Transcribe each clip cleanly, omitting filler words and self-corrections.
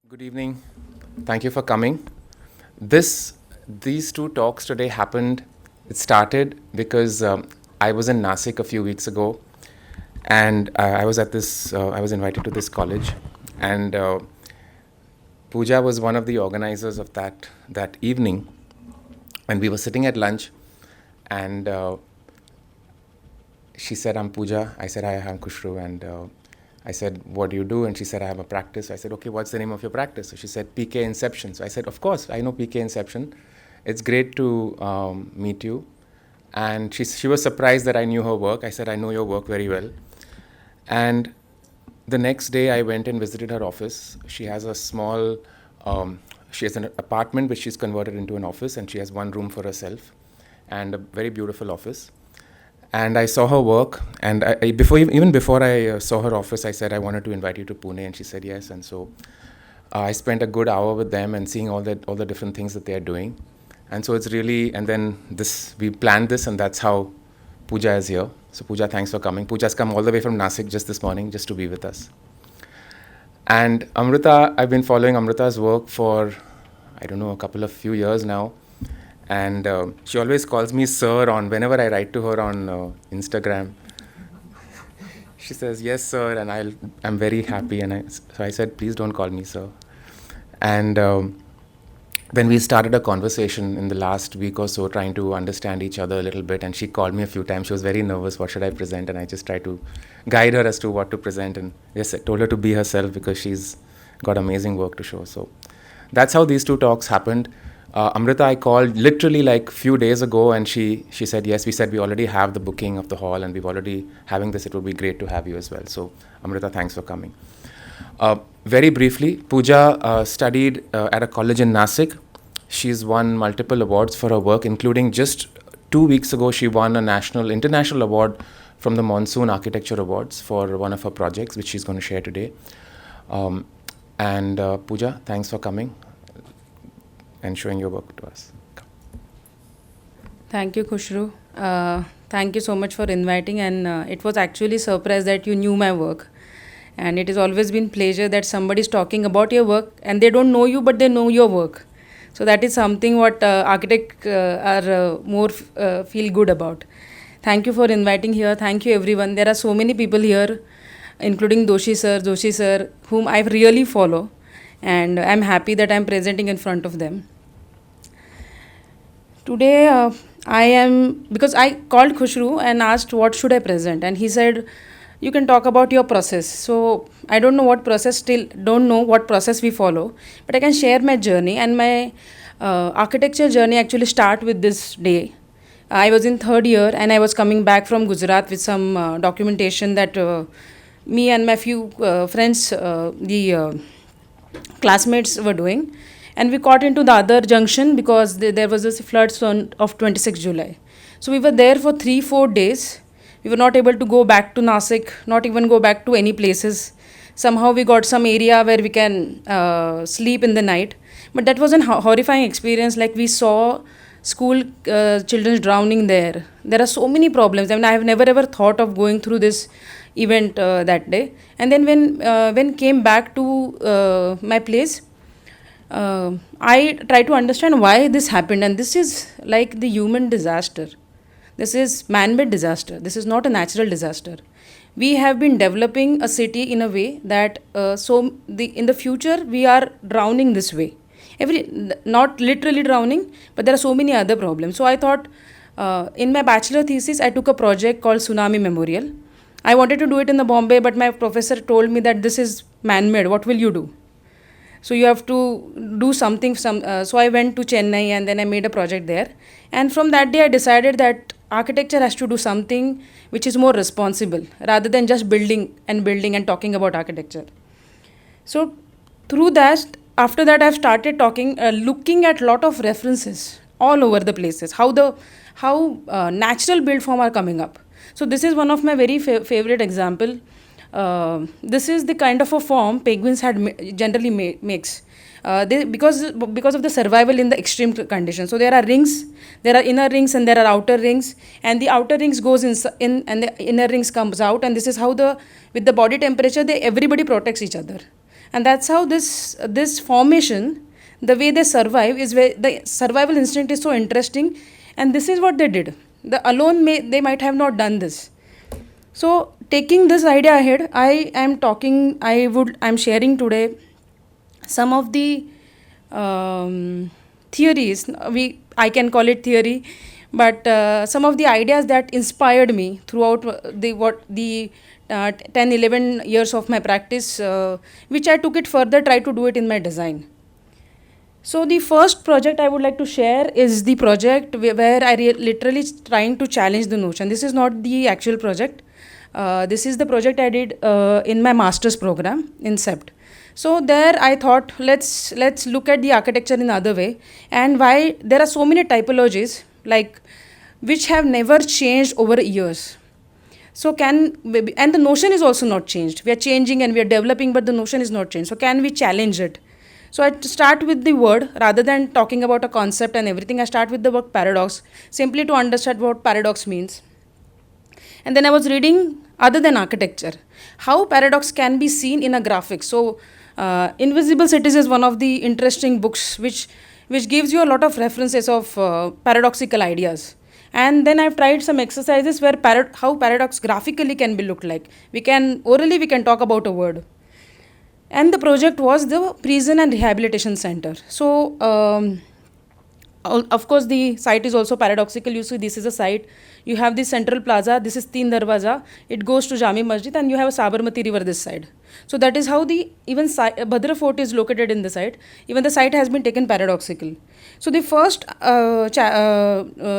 Good evening. Thank you for coming. These two talks today happened. It started because I was in Nasik a few weeks ago, and I was at this. I was invited to this college, and Pooja was one of the organizers of that evening, and we were sitting at lunch, and she said, "I'm Pooja." I said, "Hi, I'm Kushru," and I said, "What do you do?" And she said, "I have a practice." I said, "Okay, what's the name of your practice?" So she said, "PK Inception." So I said, "Of course, I know PK Inception. It's great to meet you." And she was surprised that I knew her work. I said, "I know your work very well." And the next day, I went and visited her office. She has a small, she has an apartment which she's converted into an office, and she has one room for herself, and a very beautiful office. And I saw her work, and even before I saw her office, I said I wanted to invite you to Pune, and she said yes. And so I spent a good hour with them and seeing all the different things that they are doing. And so it's really, and then we planned this, and that's how Pooja is here. So Pooja, thanks for coming. Pooja's come all the way from Nasik just this morning just to be with us. And Amrita, I've been following Amrita's work for, I don't know, a few years now. And she always calls me sir whenever I write to her on Instagram. She says, "Yes, sir," and I'm very happy. And so I said, "Please don't call me sir." And then we started a conversation in the last week or so, trying to understand each other a little bit. And she called me a few times. She was very nervous. What should I present? And I just tried to guide her as to what to present. And yes, I told her to be herself because she's got amazing work to show. So that's how these two talks happened. Amrita, I called literally like few days ago, and she said yes. We said we already have the booking of the hall, and we've already having this. It would be great to have you as well. So Amrita, thanks for coming. Very briefly, Pooja studied at a college in Nasik. She's won multiple awards for her work, including just 2 weeks ago, she won a international award from the Monsoon Architecture Awards for one of her projects, which she's going to share today. And Pooja, thanks for coming and showing your work to us. Thank you, Kushru. Thank you so much for inviting, and it was actually surprise that you knew my work. And it has always been pleasure that somebody is talking about your work and they don't know you, but they know your work. So that is something what architects are more feel good about. Thank you for inviting here. Thank you, everyone. There are so many people here, including Joshi sir, whom I really follow, and I'm happy that I'm presenting in front of them. Today, because I called Khushru and asked what should I present, and he said, you can talk about your process. So I don't know what process, still don't know what process we follow, but I can share my journey, and my architecture journey actually start with this day. I was in third year, and I was coming back from Gujarat with some documentation that me and my few friends, the classmates were doing, and we caught into the other junction because there was this floods of 26 July. So we were there for 3-4 days. We were not able to go back to Nasik, not even go back to any places. Somehow we got some area where we can sleep in the night. But that was a horrifying experience. Like, we saw school children drowning there. There are so many problems. I mean, I have never ever thought of going through this event that day. And then when came back to my place, I tried to understand why this happened. And this is like the human disaster. This is man-made disaster. This is not a natural disaster. We have been developing a city in a way that in the future we are drowning this way. Not literally drowning, but there are so many other problems. So I thought, in my bachelor thesis, I took a project called Tsunami Memorial. I wanted to do it in the Bombay, but my professor told me that this is man-made. What will you do? So you have to do something. So I went to Chennai, and then I made a project there. And from that day, I decided that architecture has to do something which is more responsible rather than just building and talking about architecture. So through that, after that, I've started looking at lot of references all over the places, how natural build form are coming up. So this is one of my very favorite example. This is the kind of a form penguins generally makes. Because of the survival in the extreme conditions. So there are rings, there are inner rings, and there are outer rings, and the outer rings goes in and the inner rings comes out, and this is how with the body temperature everybody protects each other. And that's how this formation, the way they survive, is where the survival instinct is so interesting. And this is what they did. The alone they might have not done this. So taking this idea ahead, I'm sharing today some of the theories. I can call it theory, but some of the ideas that inspired me throughout the 10 11 years of my practice, which I took it further, tried to do it in my design. So the first project I would like to share is the project where I literally trying to challenge the notion. This is not the actual project. This is the project I did in my master's program in SEPT. So there I thought, let's look at the architecture in another way, and why there are so many typologies like which have never changed over years. So and the notion is also not changed. We are changing and we are developing, but the notion is not changed. So can we challenge it? So I start with the word rather than talking about a concept and everything. I start with the word paradox, simply to understand what paradox means. And then I was reading, other than architecture, how paradox can be seen in a graphic. So Invisible Cities is one of the interesting books which gives you a lot of references of paradoxical ideas. And then I've tried some exercises where how paradox graphically can be looked like. Orally we can talk about a word. And the project was the Prison and Rehabilitation Center. So of course the site is also paradoxical. You see, this is a site, you have this central plaza, this is Teen Darwaza, it goes to Jami Masjid, and you have a Sabarmati river this side. So that is how the even Bhadra Fort is located in the site. Even the site has been taken paradoxical. So the first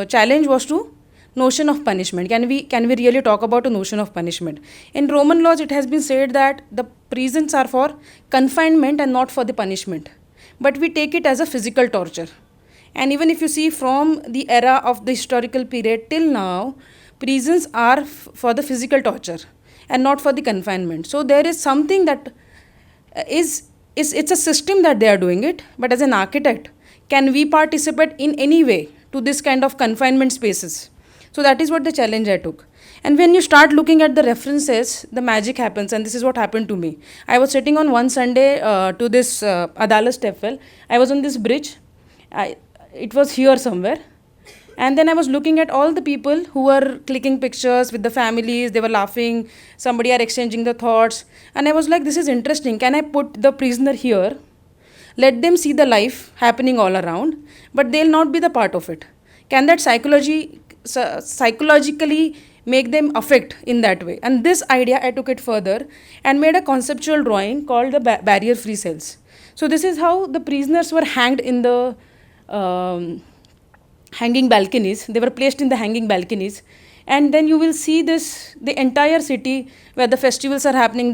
challenge was to notion of punishment. Can we really talk about a notion of punishment? In Roman laws, it has been said that the prisons are for confinement and not for the punishment. But we take it as a physical torture. And even if you see from the era of the historical period till now, prisons are for the physical torture and not for the confinement. So there is something that it's a system that they are doing it. But as an architect, can we participate in any way to this kind of confinement spaces? So that is what the challenge I took. And when you start looking at the references, the magic happens, and this is what happened to me. I was sitting on one Sunday to this Adalas Stepwell. I was on this bridge. It was here somewhere. And then I was looking at all the people who were clicking pictures with the families. They were laughing. Somebody are exchanging the thoughts. And I was like, this is interesting. Can I put the prisoner here? Let them see the life happening all around, but they'll not be the part of it. Can that psychologically make them affect in that way? And this idea, I took it further and made a conceptual drawing called the barrier-free cells. So this is how the prisoners were hanged in the hanging balconies. They were placed in the hanging balconies. And then you will see the entire city where the festivals are happening,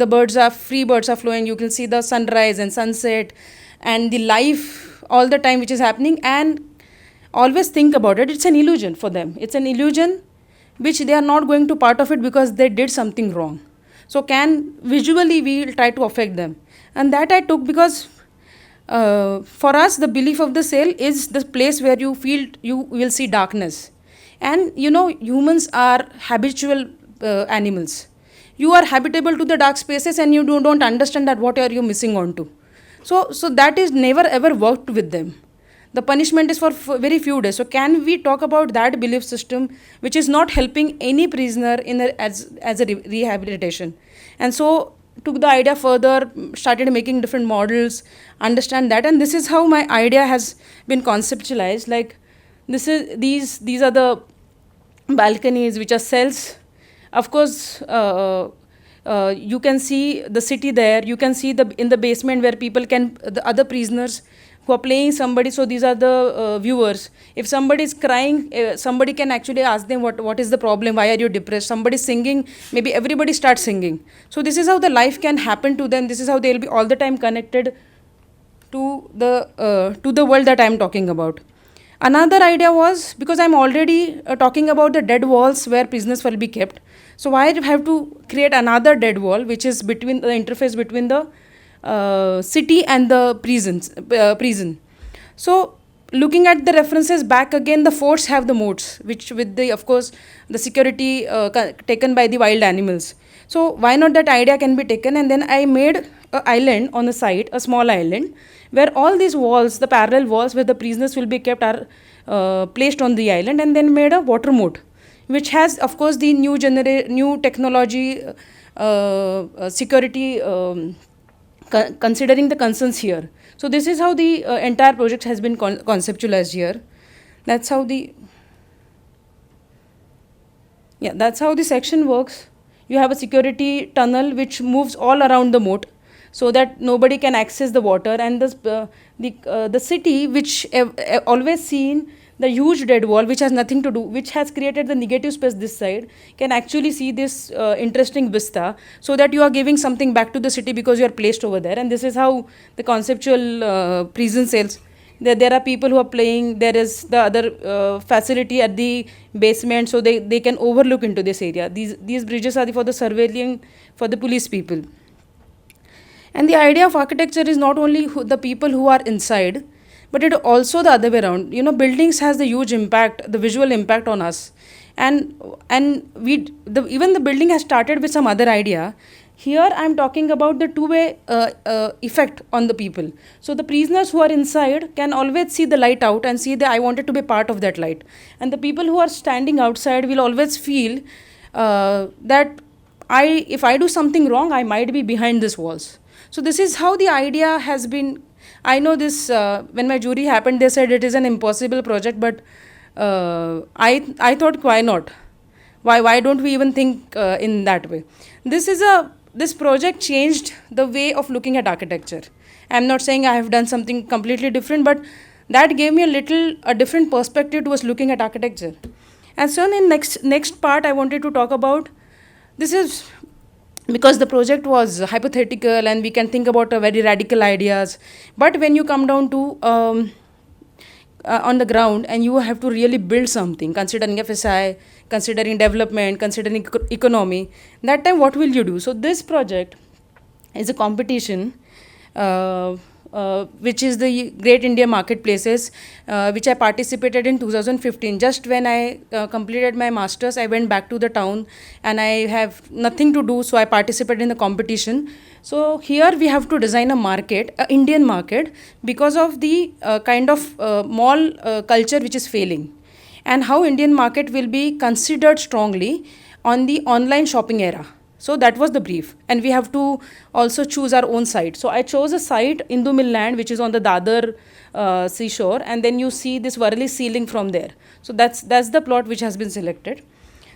free birds are flowing. You can see the sunrise and sunset and the life all the time which is happening. And always think about it, it's an illusion for them. It's an illusion which they are not going to part of it because they did something wrong. So visually we will try to affect them. And that I took because for us the belief of the cell is the place where you feel you will see darkness. And humans are habitual animals. You are habitable to the dark spaces and you don't understand that what are you missing on to. So that is never ever worked with them. The punishment is for very few days. So can we talk about that belief system which is not helping any prisoner as a rehabilitation? And so took the idea further, started making different models, understand that, and this is how my idea has been conceptualized. Like these are the balconies which are cells. Of course, you can see the city there. You can see in the basement where the other prisoners who are playing somebody. So these are the viewers. If somebody is crying, somebody can actually ask them what is the problem, why are you depressed? Somebody singing, maybe everybody starts singing. So this is how the life can happen to them. This is how they'll be all the time connected to the world that I'm talking about. Another idea was, because I'm already talking about the dead walls where prisoners will be kept, so why I have to create another dead wall which is between the interface between the city and the prison. So looking at the references back again, the forts have the moats, which with the security taken by the wild animals. So why not that idea can be taken? And then I made an island on the side, a small island, where all these walls, the parallel walls where the prisoners will be kept, are placed on the island, and then made a water moat, which has, of course, the new technology, security, considering the concerns here. So this is how the entire project has been conceptualized here. That's how the section works. You have a security tunnel which moves all around the moat, so that nobody can access the water, and the city, which always seen the huge dead wall, which has nothing to do, which has created the negative space this side, can actually see this interesting vista, so that you are giving something back to the city because you are placed over there. And this is how the conceptual prison cells. There are people who are playing. There is the other facility at the basement, so they can overlook into this area. These bridges are for the surveilling, for the police people. And the idea of architecture is not only the people who are inside, but it also the other way around. Buildings has the huge impact, the visual impact on us, and even the building has started with some other idea. Here I am talking about the two-way effect on the people. So the prisoners who are inside can always see the light out and see that I wanted to be part of that light, and the people who are standing outside will always feel that if I do something wrong, I might be behind these walls. So this is how the idea has been. I know this, when my jury happened, they said it is an impossible project, but I thought, why not? Why don't we even think in that way? This project changed the way of looking at architecture. I'm not saying I have done something completely different, but that gave me a different perspective towards looking at architecture. And so in next part, I wanted to talk about, this is because the project was hypothetical and we can think about very radical ideas, but when you come down to on the ground and you have to really build something, considering FSI, considering development, considering economy, that time what will you do? So this project is a competition which is the Great India Marketplaces, which I participated in 2015. Just when I completed my masters, I went back to the town and I have nothing to do, so I participated in the competition. So here we have to design a market, an Indian market, because of the kind of mall culture which is failing, and how Indian market will be considered strongly on the online shopping era. So that was the brief, and we have to also choose our own site. So I chose a site, Indu Mill Land, which is on the Dadar seashore, and then you see this Varli ceiling from there. So that's the plot which has been selected.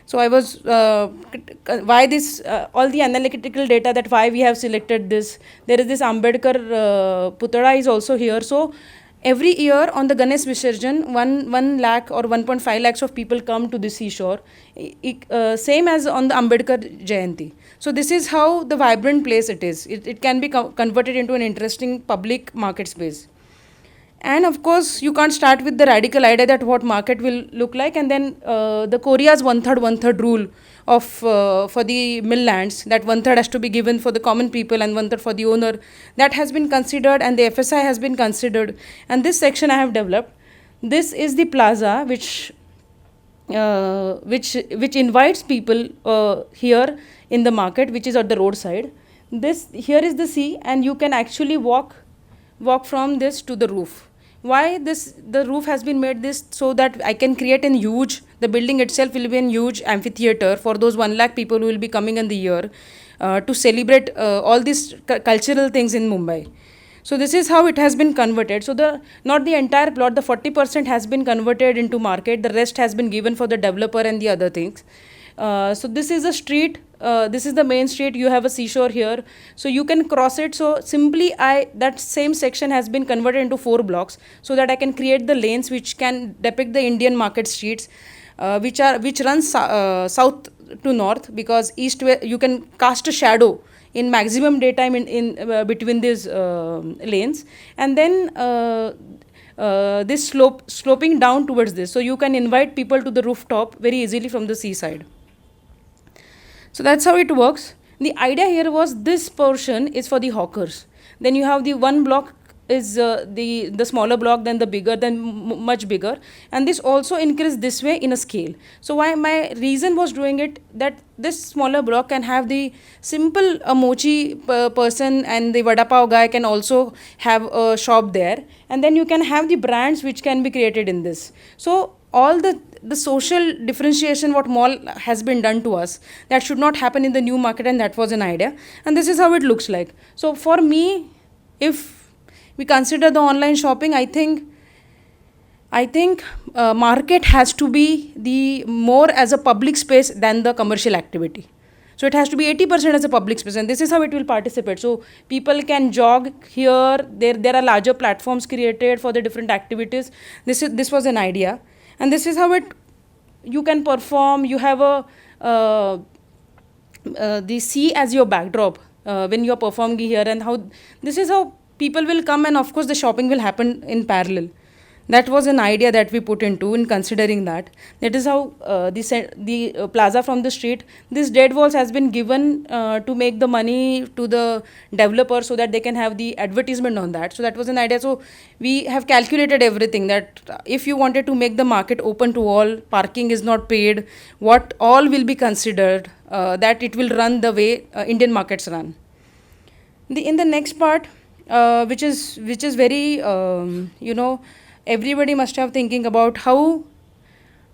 So I was why this all the analytical data, that why we have selected this. There is this Ambedkar Putara is also here. So every year on the Ganesh Visarjan, 1 lakh or 1.5 lakhs of people come to the seashore, same as on the Ambedkar Jayanti. So this is how the vibrant place it is. It can be converted into an interesting public market space. And of course, you can't start with the radical idea that what market will look like, and then the Korea's one-third rule of for the mill lands, that 1/3 has to be given for the common people and 1/3 for the owner. That has been considered, and the FSI has been considered. And this section I have developed. This is the plaza which invites people here in the market, which is at the roadside. Here is the sea, and you can actually walk from this to the roof. Why the roof has been made this, so that I can create the building itself will be a huge amphitheater for those 1 lakh people who will be coming in the year to celebrate all these cultural things in Mumbai. So this is how it has been converted. So not the entire plot, the 40% has been converted into market, the rest has been given for the developer and the other things. So this is a street, this is the main street, you have a seashore here, so you can cross it. So simply that same section has been converted into 4 blocks, so that I can create the lanes which can depict the Indian market streets, which runs south to north, because east west you can cast a shadow in maximum daytime in between these lanes, and then this sloping down towards this, so you can invite people to the rooftop very easily from the seaside. So that's how it works. The idea here was this portion is for the hawkers. Then you have the 1 block is the smaller block than the bigger, then much bigger, and this also increased this way in a scale. So why my reason was doing it, that this smaller block can have the simple mochi person, and the vada pav guy can also have a shop there, and then you can have the brands which can be created in this. So all the social differentiation what mall has been done to us, that should not happen in the new market, and that was an idea, and this is how it looks like. So for me, if we consider the online shopping, I think market has to be the more as a public space than the commercial activity. So it has to be 80% as a public space, and this is how it will participate. So people can jog here. There are larger platforms created for the different activities. This was an idea, and this is how it you can perform. You have a the sea as your backdrop when you are performing here, and how this is how people will come, and of course the shopping will happen in parallel. That was an idea that we put into in considering that. That is how the plaza from the street, this dead walls has been given to make the money to the developer so that they can have the advertisement on that. So that was an idea. So we have calculated everything, that if you wanted to make the market open to all, parking is not paid, what all will be considered, that it will run the way Indian markets run. In the next part, which is very everybody must have thinking about how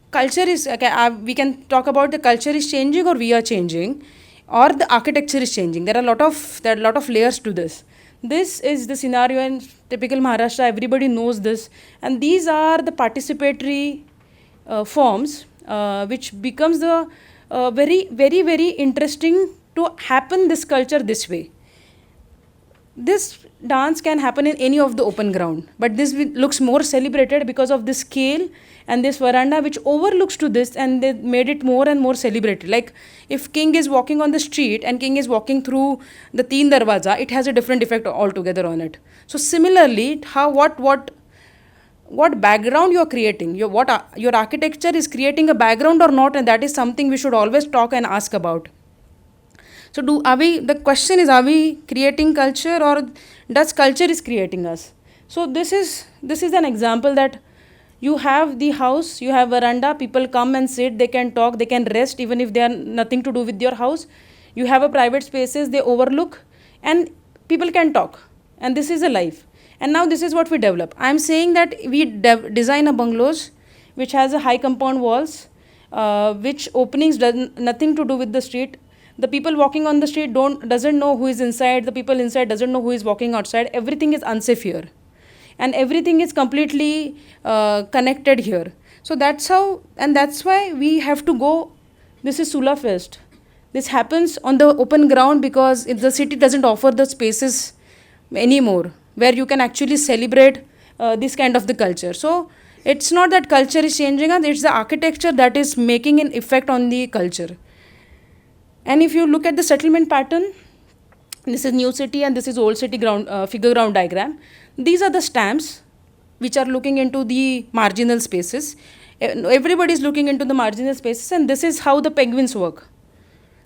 culture is. Okay, we can talk about the culture is changing, or we are changing, or the architecture is changing. There are a lot of layers to this. This is the scenario in typical Maharashtra. Everybody knows this, and these are the participatory forms, which becomes the very very very interesting to happen this culture this way. This dance can happen in any of the open ground, but this looks more celebrated because of the scale and this veranda which overlooks to this, and they made it more and more celebrated. Like if king is walking on the street and king is walking through the Teen Darwaza, it has a different effect altogether on it. So similarly, what background you are creating, your architecture is creating a background or not, and that is something we should always talk and ask about. So the question is, are we creating culture, or does culture is creating us? So this is an example that you have the house, you have veranda, people come and sit, they can talk, they can rest even if they are nothing to do with your house. You have a private spaces, they overlook, and people can talk, and this is a life. And now this is what we develop. I am saying that we design a bungalows which has a high compound walls, which openings does nothing to do with the street. The people walking on the street doesn't know who is inside. The people inside doesn't know who is walking outside. Everything is unsafe here, and everything is completely connected here. So that's how, and that's why we have to go. This is Sula Fest. This happens on the open ground because the city doesn't offer the spaces anymore where you can actually celebrate this kind of the culture. So it's not that culture is changing us; it's the architecture that is making an effect on the culture. And if you look at the settlement pattern, this is new city and this is old city figure ground diagram. These are the stamps which are looking into the marginal spaces. Everybody is looking into the marginal spaces, and this is how the penguins work.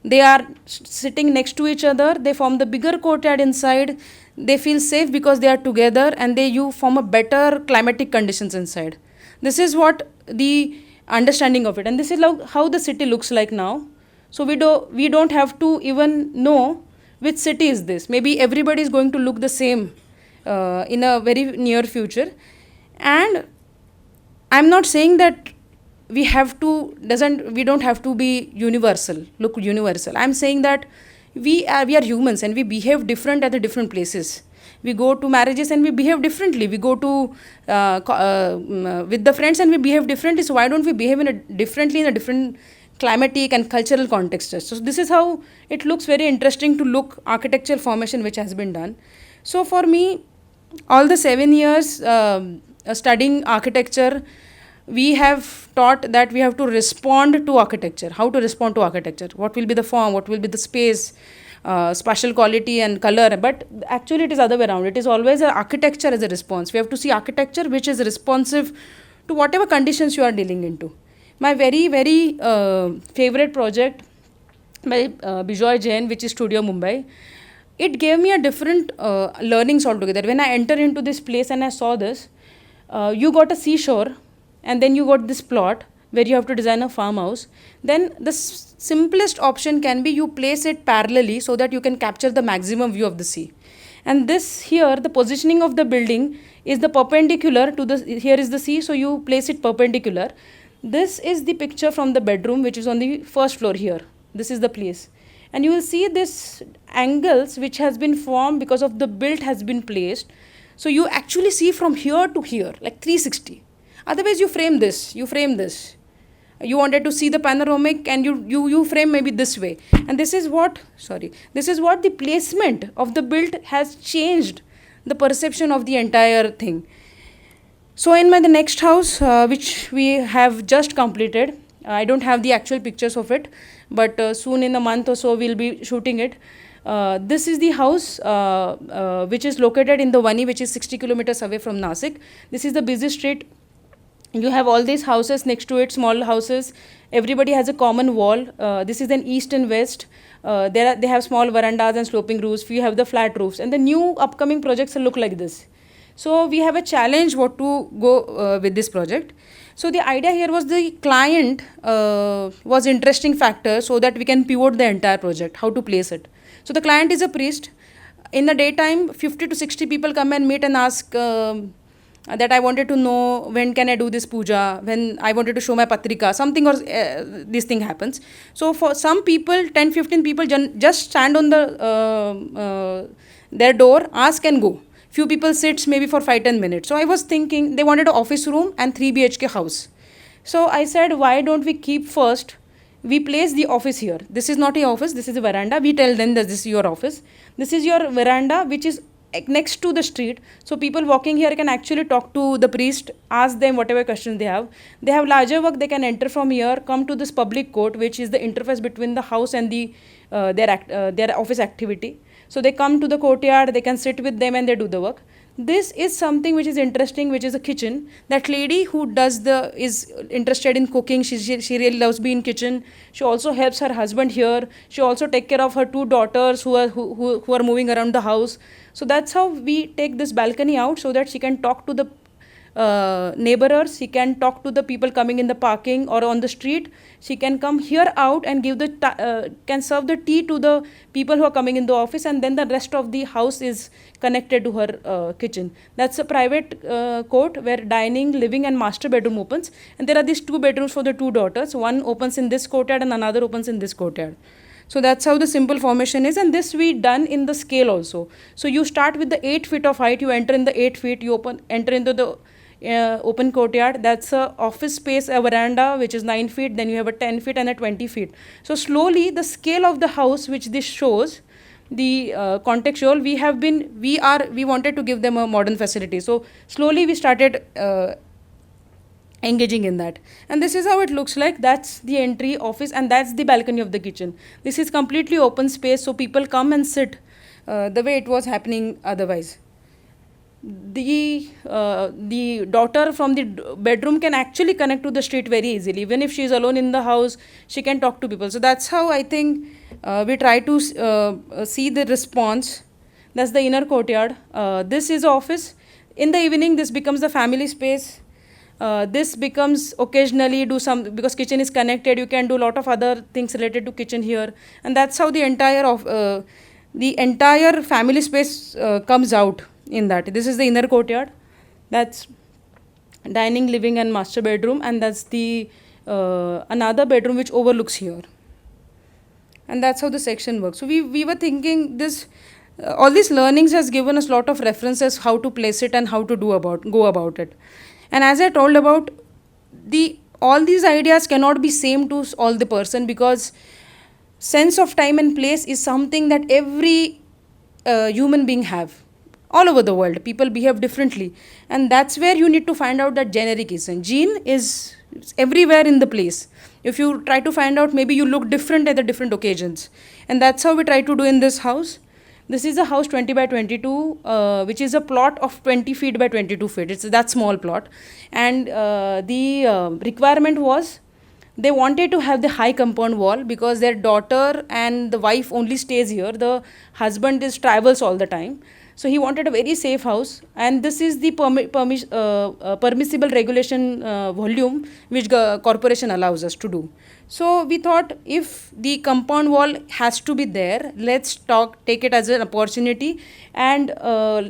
They are sitting next to each other. They form the bigger courtyard inside. They feel safe because they are together, and you form a better climatic conditions inside. This is what the understanding of it, and this is how the city looks like now. So we don't have to even know which city is this. Maybe everybody is going to look the same in a very near future. And I'm not saying that we don't have to be look universal. I'm saying that we are humans, and we behave different at the different places. We go to marriages and we behave differently. We go to with the friends and we behave differently. So why don't we behave differently in a different climatic and cultural context? So this is how it looks very interesting to look architectural formation which has been done. So for me, all the 7 years studying architecture, we have taught that we have to respond to architecture. How to respond to architecture? What will be the form? What will be the space? Spatial quality and color. But actually it is other way around. It is always architecture as a response. We have to see architecture which is responsive to whatever conditions you are dealing into. My very, very favorite project by Bijoy Jain, which is Studio Mumbai. it gave me a different learnings altogether. When I enter into this place and I saw this, you got a seashore, and then you got this plot where you have to design a farmhouse. Then the simplest option can be you place it parallelly so that you can capture the maximum view of the sea. And this here, the positioning of the building is the perpendicular to the, here is the sea, so you place it perpendicular. This is the picture from the bedroom, which is on the first floor here. This is the place. And you will see this angles which has been formed because of the built has been placed. So you actually see from here to here, like 360. Otherwise you frame this, you wanted to see the panoramic, and you frame maybe this way. And this is what the placement of the built has changed the perception of the entire thing. So in the next house, which we have just completed, I don't have the actual pictures of it, but soon in a month or so we'll be shooting it. This is the house which is located in the Vani, which is 60 kilometers away from Nasik. This is the busy street. You have all these houses next to it, small houses. Everybody has a common wall. This is an east and west. They have small verandas and sloping roofs. We have the flat roofs. And the new upcoming projects will look like this. So we have a challenge what to go with this project. So the idea here was the client was interesting factor so that we can pivot the entire project, how to place it. So the client is a priest. In the daytime, 50 to 60 people come and meet and ask that I wanted to know when can I do this puja, when I wanted to show my patrika, something or this thing happens. So for some people, 10-15 people just stand on the their door, ask and go. Few people sits maybe for 5-10 minutes. So I was thinking they wanted an office room and 3 BHK house. So I said, why don't we keep first, we place the office here. This is not a office, this is a veranda. We tell them that this is your office. This is your veranda, which is next to the street. So people walking here can actually talk to the priest, ask them whatever questions they have. They have larger work, they can enter from here, come to this public court, which is the interface between the house and the their office activity. So they come to the courtyard, they can sit with them and they do the work. This is something which is interesting, which is a kitchen. That lady who is interested in cooking, she really loves being in kitchen. She also helps her husband here. She also take care of her 2 daughters who are moving around the house. So that's how we take this balcony out so that she can talk to the neighbors, she can talk to the people coming in the parking or on the street. She can come here out and give can serve the tea to the people who are coming in the office, and then the rest of the house is connected to her kitchen. That's a private court where dining, living and master bedroom opens, and there are these 2 bedrooms for the 2 daughters. One opens in this courtyard and another opens in this courtyard. So that's how the simple formation is, and this we done in the scale also. So you start with the 8 feet of height, you enter in the 8 feet, you enter into the open courtyard. That's a office space, a veranda which is 9 feet, then you have a 10 feet and a 20 feet. So slowly the scale of the house which this shows, the contextual, we wanted to give them a modern facility. So slowly we started engaging in that, and this is how it looks like. That's the entry office and that's the balcony of the kitchen. This is completely open space, so people come and sit the way it was happening otherwise. The daughter from the bedroom can actually connect to the street very easily. Even if she is alone in the house, she can talk to people. So that's how I think we try to see the response. That's the inner courtyard. This is office. In the evening, this becomes the family space. This becomes occasionally because kitchen is connected, you can do a lot of other things related to kitchen here, and that's how the entire family space comes out in that. This is the inner courtyard. That's dining, living and master bedroom, and that's the another bedroom which overlooks here. And that's how the section works. So we were thinking this, all these learnings has given us a lot of references how to place it and how to go about it. And as I told about, all these ideas cannot be same to all the person, because sense of time and place is something that every human being have. All over the world, people behave differently, and that's where you need to find out that generic is. And gene is everywhere in the place. If you try to find out, maybe you look different at the different occasions, and that's how we try to do in this house. This is a house 20 by 22, which is a plot of 20 feet by 22 feet. It's that small plot, and the requirement was they wanted to have the high compound wall because their daughter and the wife only stays here. The husband is travels all the time. So he wanted a very safe house, and this is the permissible regulation volume which corporation allows us to do. So we thought if the compound wall has to be there, let's take it as an opportunity, and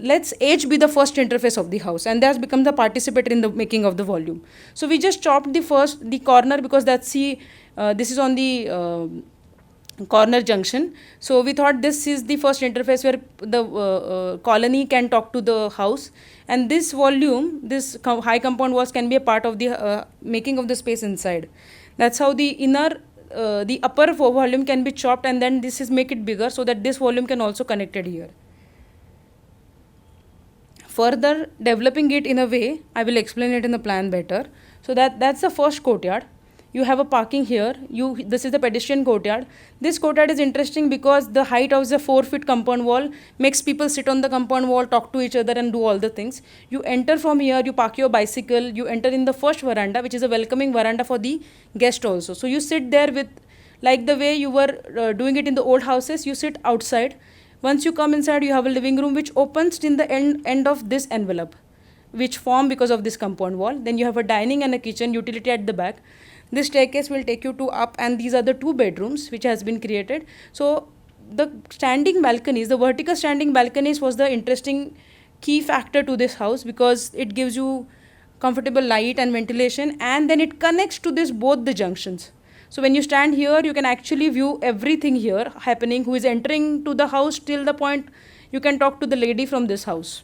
let's age be the first interface of the house, and that's become the participator in the making of the volume. So we just chopped the corner because that's this is on the corner junction. So we thought this is the first interface where the colony can talk to the house, and this volume, this high compound walls can be a part of the making of the space inside. That's how the the upper volume can be chopped, and then this is make it bigger so that this volume can also connected here. Further developing it in a way, I will explain it in the plan better. So that's the first courtyard. You have a parking here. This is the pedestrian courtyard. This courtyard is interesting because the height of the 4-foot compound wall makes people sit on the compound wall, talk to each other, and do all the things. You enter from here, you park your bicycle, you enter in the first veranda, which is a welcoming veranda for the guest also. So you sit there with, like the way you were doing it in the old houses, you sit outside. Once you come inside, you have a living room which opens in the end of this envelope, which form because of this compound wall. Then you have a dining and a kitchen utility at the back. This staircase will take you to up, and these are the 2 bedrooms which has been created. So the standing balconies, the vertical standing balconies was the interesting key factor to this house because it gives you comfortable light and ventilation, and then it connects to this both the junctions. So when you stand here, you can actually view everything here happening, who is entering to the house till the point you can talk to the lady from this house.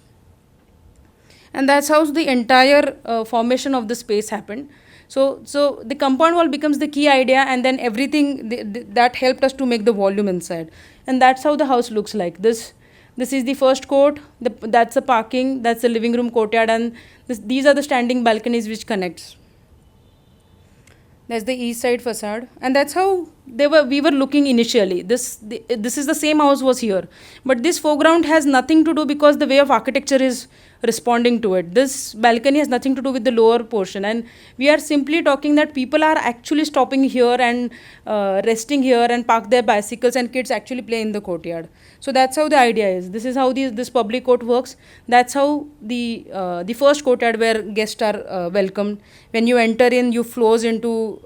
And that's how the entire formation of the space happened. So the compound wall becomes the key idea, and then everything that helped us to make the volume inside. And that's how the house looks like. This is the first court, that's the parking, that's the living room courtyard, and these are the standing balconies which connects. That's the east side facade, and that's how we were looking initially. This is the same house was here, but this foreground has nothing to do because the way of architecture is responding to it. This balcony has nothing to do with the lower portion, and we are simply talking that people are actually stopping here and resting here and park their bicycles, and kids actually play in the courtyard. So that's how the idea is. This is how this public court works. That's how the first courtyard where guests are welcomed. When you enter in, you flows into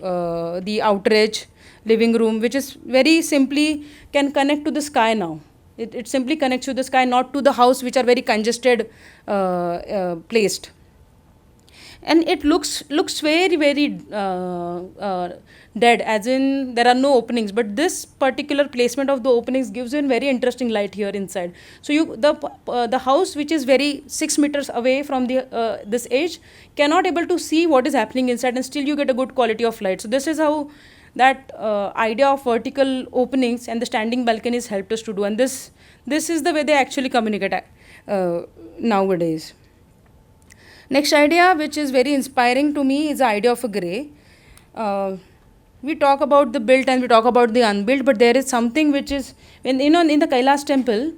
the outer edge living room, which is very simply can connect to the sky now. It simply connects to the sky, not to the house, which are very congested placed. And it looks very, very dead, as in there are no openings. But this particular placement of the openings gives you a very interesting light here inside. So the house, which is very 6 meters away from the this edge, cannot able to see what is happening inside, and still you get a good quality of light. So this is how that idea of vertical openings and the standing balconies helped us to do, and this is the way they actually communicate nowadays. Next idea, which is very inspiring to me, is the idea of a grey. We talk about the built and we talk about the unbuilt, but there is something which is in the Kailash temple.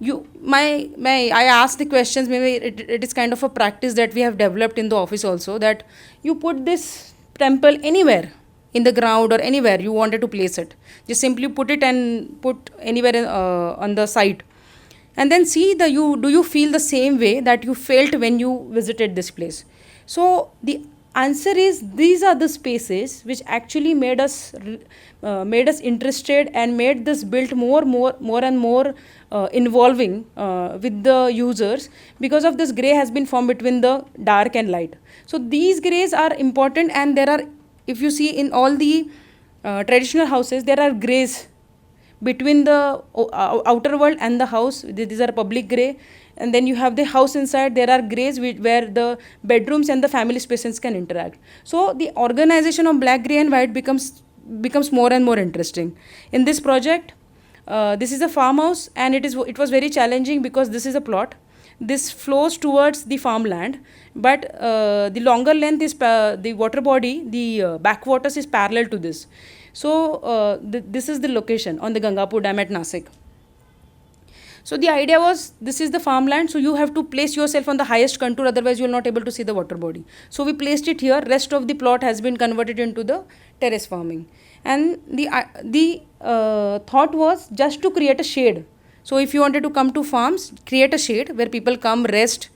I ask the questions. Maybe it is kind of a practice that we have developed in the office also, that you put this temple anywhere in the ground or anywhere you wanted to place it. Just simply put it and put anywhere on the site, and then see do you feel the same way that you felt when you visited this place. So the answer is, these are the spaces which actually made us interested and made this built more and more involving with the users, because of this gray has been formed between the dark and light. So these grays are important, and there are, if you see in all the traditional houses, there are grays between the outer world and the house. These are public gray, and then you have the house inside. There are grays where the bedrooms and the family spaces can interact. So the organization of black, gray and white becomes more and more interesting. In this project, this is a farmhouse, and it was very challenging because this is a plot. This flows towards the farmland, but the longer length is the water body, the backwaters is parallel to this. So this is the location on the Gangapur Dam at Nasik. So the idea was, this is the farmland, so you have to place yourself on the highest contour, otherwise you will not able to see the water body. So we placed it here. Rest of the plot has been converted into the terrace farming. And the thought was just to create a shade. So if you wanted to come to farms, create a shade where people come, rest.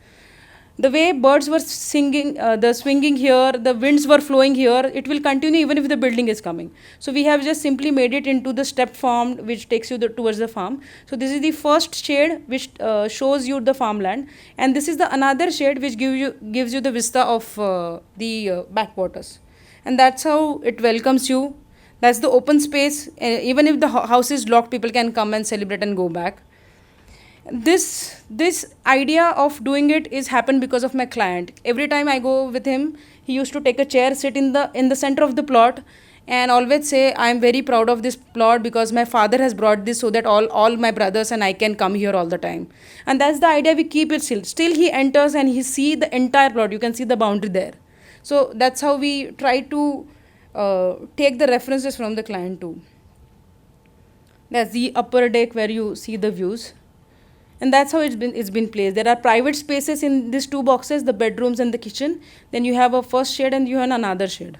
The way birds were singing, the swinging here, the winds were flowing here, it will continue even if the building is coming. So we have just simply made it into the step farm which takes you towards the farm. So this is the first shade which shows you the farmland, and this is the another shade which gives you the vista of the backwaters. And that's how it welcomes you. That's the open space. Even if the house is locked, people can come and celebrate and go back. This idea of doing it is happened because of my client. Every time I go with him, he used to take a chair, sit in the center of the plot, and always say, I am very proud of this plot because my father has brought this so that all my brothers and I can come here all the time. And that's the idea, we keep it still he enters and he see the entire plot. You can see the boundary there. So that's how we try to take the references from the client too. That's the upper deck where you see the views. And that's how it's been placed. There are private spaces in these two boxes, the bedrooms and the kitchen. Then you have a first shade and you have another shade.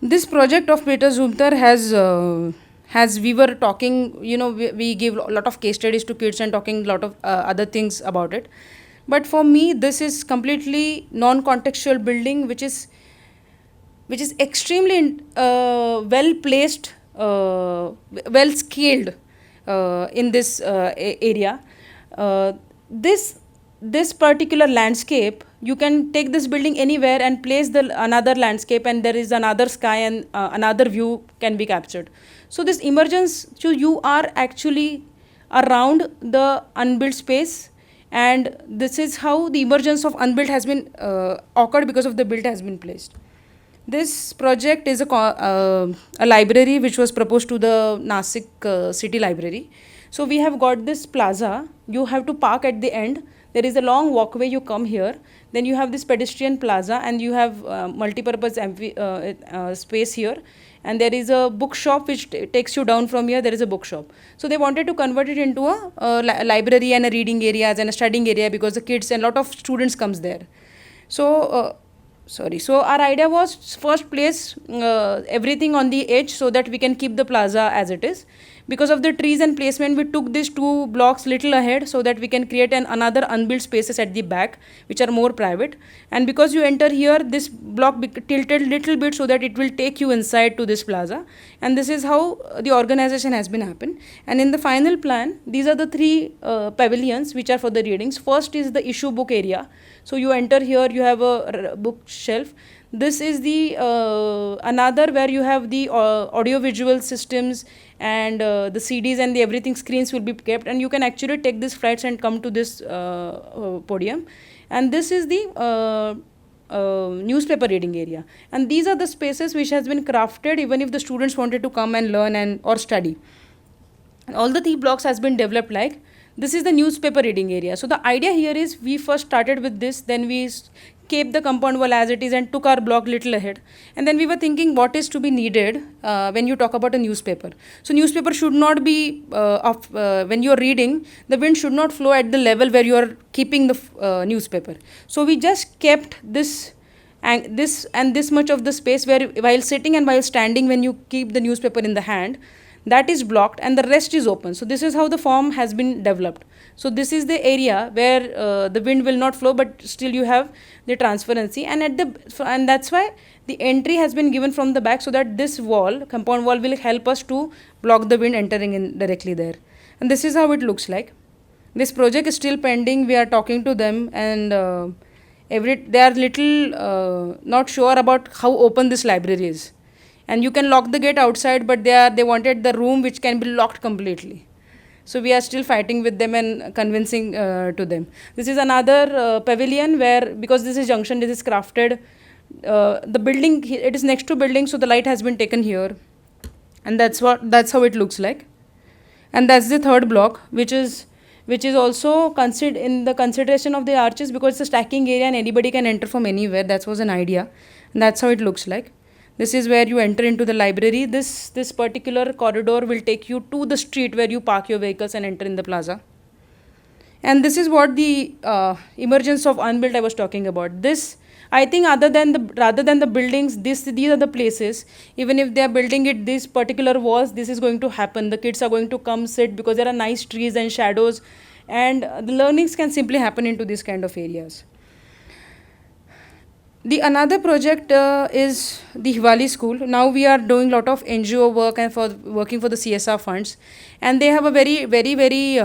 This project of Peter Zumthar has we were talking, we give a lot of case studies to kids and talking a lot of other things about it. But for me, this is completely non-contextual building, which is extremely well placed, well scaled in this area. This particular landscape, you can take this building anywhere and place another landscape, and there is another sky and another view can be captured. So this emergence, so you are actually around the unbuilt space, and this is how the emergence of unbuilt has been occurred because of the built has been placed. This project is a library which was proposed to the Nasik city library. So we have got this plaza. You have to park at the end. There is a long walkway. You come here. Then you have this pedestrian plaza, and you have multi-purpose space here. And there is a bookshop which takes you down from here. There is a bookshop. So they wanted to convert it into a library and a reading areas and a studying area because the kids and a lot of students comes there. So our idea was first place everything on the edge so that we can keep the plaza as it is. Because of the trees and placement, we took these 2 blocks little ahead so that we can create another unbuilt spaces at the back which are more private. And because you enter here, this block tilted little bit so that it will take you inside to this plaza. And this is how the organization has been happened. And in the final plan, these are the 3 pavilions which are for the readings. First is the issue book area. So you enter here, you have a bookshelf. This is the another where you have the audio visual systems and the CDs and the everything screens will be kept, and you can actually take these flights and come to this podium. And this is the newspaper reading area, and these are the spaces which has been crafted even if the students wanted to come and learn or study. And all the 3 blocks has been developed like this is the newspaper reading area. So the idea here is we first started with this, then we kept the compound wall as it is and took our block little ahead. And then we were thinking what is to be needed when you talk about a newspaper. So newspaper should not be when you are reading, the wind should not flow at the level where you are keeping the newspaper. So we just kept this and this much of the space where while sitting and while standing, when you keep the newspaper in the hand, that is blocked and the rest is open. So this is how the form has been developed. So this is the area where the wind will not flow, but still you have the transparency, and that's why the entry has been given from the back, so that this compound wall will help us to block the wind entering in directly there. And this is how it looks like. This project is still pending. We are talking to them, and they are little not sure about how open this library is. And you can lock the gate outside, but they wanted the room which can be locked completely. So we are still fighting with them and convincing to them. This is another pavilion where, because this is junction, this is crafted. The building, it is next to building, so the light has been taken here. And that's how it looks like. And that's the 3rd block, which is also considered in the consideration of the arches, because it's a stacking area and anybody can enter from anywhere. That was an idea. And that's how it looks like. This is where you enter into the library. This particular corridor will take you to the street where you park your vehicles and enter in the plaza. And this is what the emergence of unbuilt I was talking about. This, I think, rather than the buildings, these are the places. Even if they are building it, these particular walls, this is going to happen. The kids are going to come sit because there are nice trees and shadows, and the learnings can simply happen into these kind of areas. The another project is the Hivali School. Now we are doing a lot of NGO work and for working for the CSR funds, and they have a very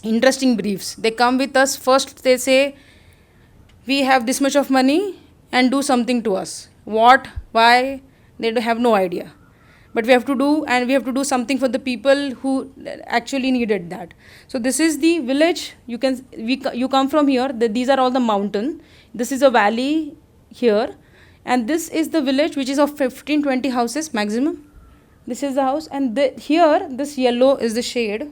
interesting briefs. They come with us first. They say, we have this much of money and do something to us. What? Why? They have no idea. But we have to do, and we have to do something for the people who actually needed that. So this is the village. You come from here. These are all the mountain. This is a valley here, and this is the village, which is of 15-20 houses maximum. This is the house, and here this yellow is the shade.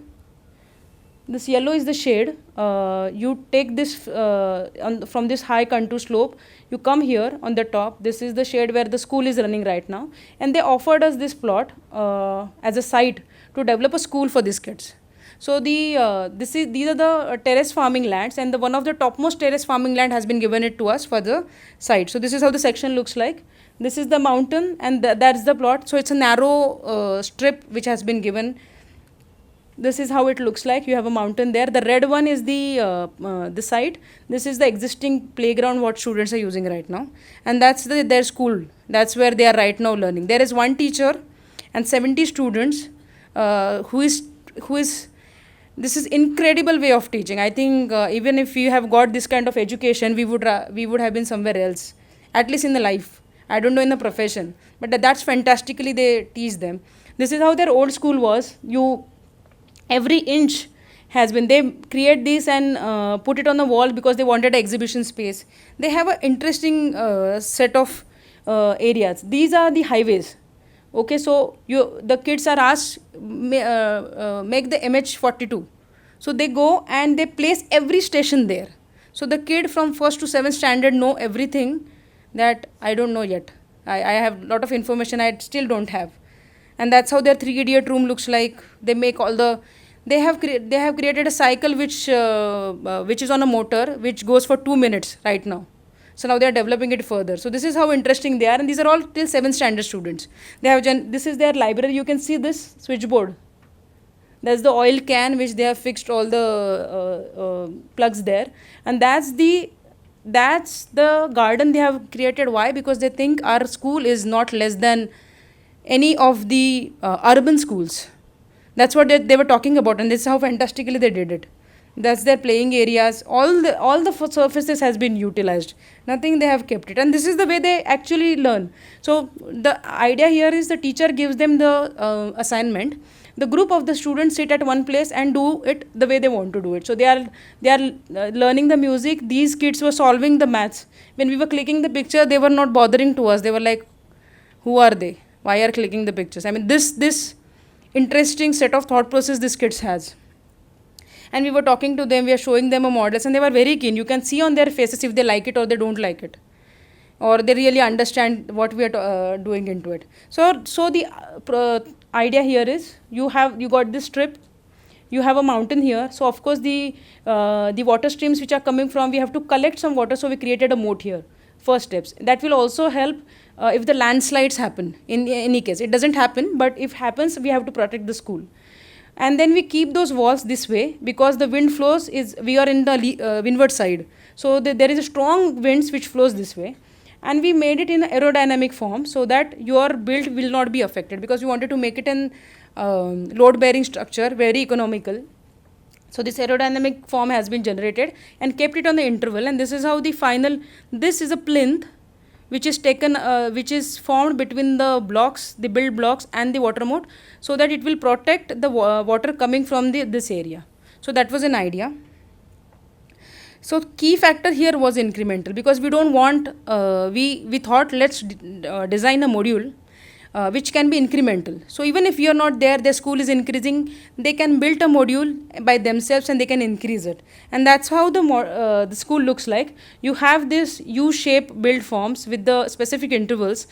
This yellow is the shade. You take this from this high contour slope. You come here on the top. This is the shade where the school is running right now. And they offered us this plot as a site to develop a school for these kids. So these are the terrace farming lands, and one of the topmost terrace farming land has been given it to us for the site. So this is how the section looks like. This is the mountain, and that's the plot. So it's a narrow strip which has been given. This is how it looks like. You have a mountain there. The red one is the site. This is the existing playground what students are using right now, and that's their school. That's where they are right now learning. There is one teacher and 70 students who is. This is incredible way of teaching. I think even if we have got this kind of education, we would have been somewhere else, at least in the life. I don't know in the profession, but that's fantastically they teach them. This is how their old school was. Every inch has been, they create this and put it on the wall because they wanted an exhibition space. They have an interesting set of areas. These are the highways. Okay, so the kids are asked make the MH42. So they go and they place every station there. So the kid from 1st to 7th standard know everything that I don't know yet. I have a lot of information I still don't have. And that's how their 3-idiot room looks like. They make all the, they have created a cycle which is on a motor which goes for 2 minutes right now. So now they are developing it further. So this is how interesting they are, and these are all till 7th standard students. They have this is their library. You can see this switchboard. That's the oil can which they have fixed all the plugs there, and that's the garden they have created. Why? Because they think our school is not less than any of the urban schools. That's what they were talking about, and this is how fantastically they did it. That's their playing areas. All the surfaces has been utilized. Nothing they have kept it, and this is the way they actually learn. So the idea here is the teacher gives them the assignment. The group of the students sit at one place and do it the way they want to do it. So they are learning the music. These kids were solving the maths. When we were clicking the picture, they were not bothering to us. They were like, who are they? Why are clicking the pictures? I mean, this interesting set of thought process this kids has. And we were talking to them, we are showing them a models, and they were very keen. You can see on their faces if they like it or they don't like it, or they really understand what we are doing into it. So the idea here is you got this strip, you have a mountain here. So of course the water streams which are coming from, we have to collect some water. So we created a moat here. First steps that will also help if the landslides happen. In any case, it doesn't happen, but if happens, we have to protect the school. And then we keep those walls this way because the wind flows we are in the windward side. So there is a strong winds which flows this way. And we made it in an aerodynamic form so that your build will not be affected, because we wanted to make it an load bearing structure, very economical. So this aerodynamic form has been generated and kept it on the interval, and this is how the final, this is a plinth which is taken, which is formed between the blocks, the build blocks and the water moat, so that it will protect the water coming from this area. So that was an idea. So key factor here was incremental, because we don't want, we thought let's design a module which can be incremental. So even if you are not there, their school is increasing, they can build a module by themselves and they can increase it. And that's how the school looks like. You have this U-shape build forms with the specific intervals.